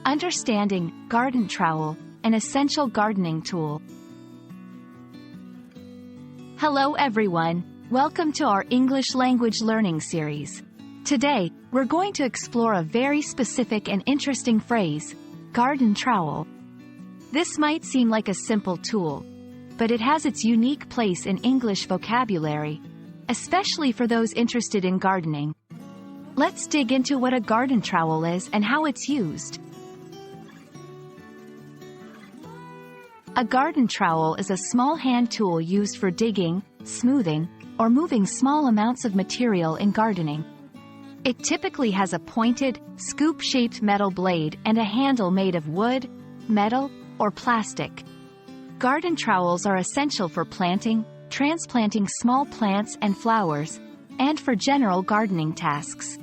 Understanding garden trowel, an essential gardening tool. Hello everyone, welcome to our English language learning series. Today, we're going to explore a very specific and interesting phrase, garden trowel. This might seem like a simple tool, but it has its unique place in English vocabulary, especially for those interested in gardening. Let's dig into what a garden trowel is and how it's used. A garden trowel is a small hand tool used for digging, smoothing, or moving small amounts of material in gardening. It typically has a pointed, scoop-shaped metal blade and a handle made of wood, metal, or plastic. Garden trowels are essential for planting, transplanting small plants and flowers, and for general gardening tasks.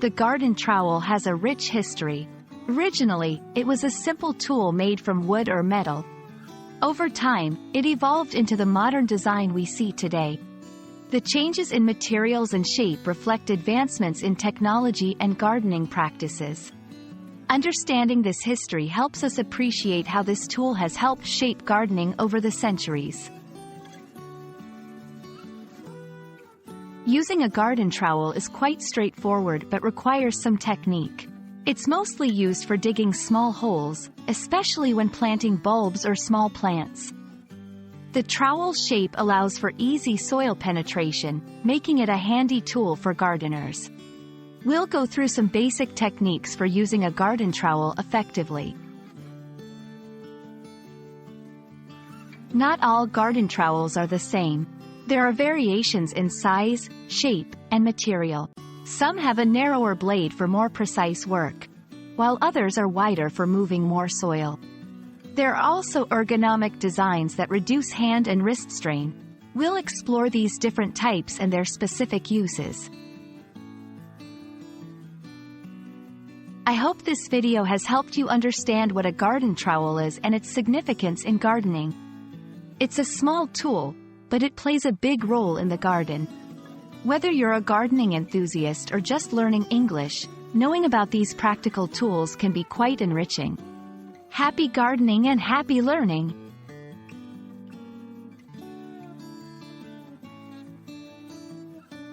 The garden trowel has a rich history. Originally, it was a simple tool made from wood or metal. Over time, it evolved into the modern design we see today. The changes in materials and shape reflect advancements in technology and gardening practices. Understanding this history helps us appreciate how this tool has helped shape gardening over the centuries. Using a garden trowel is quite straightforward but requires some technique. It's mostly used for digging small holes, especially when planting bulbs or small plants. The trowel's shape allows for easy soil penetration, making it a handy tool for gardeners. We'll go through some basic techniques for using a garden trowel effectively. Not all garden trowels are the same. There are variations in size, shape, and material. Some have a narrower blade for more precise work, while others are wider for moving more soil. There are also ergonomic designs that reduce hand and wrist strain. We'll explore these different types and their specific uses. I hope this video has helped you understand what a garden trowel is and its significance in gardening. It's a small tool, but it plays a big role in the garden. Whether you're a gardening enthusiast or just learning English, knowing about these practical tools can be quite enriching. Happy gardening and happy learning!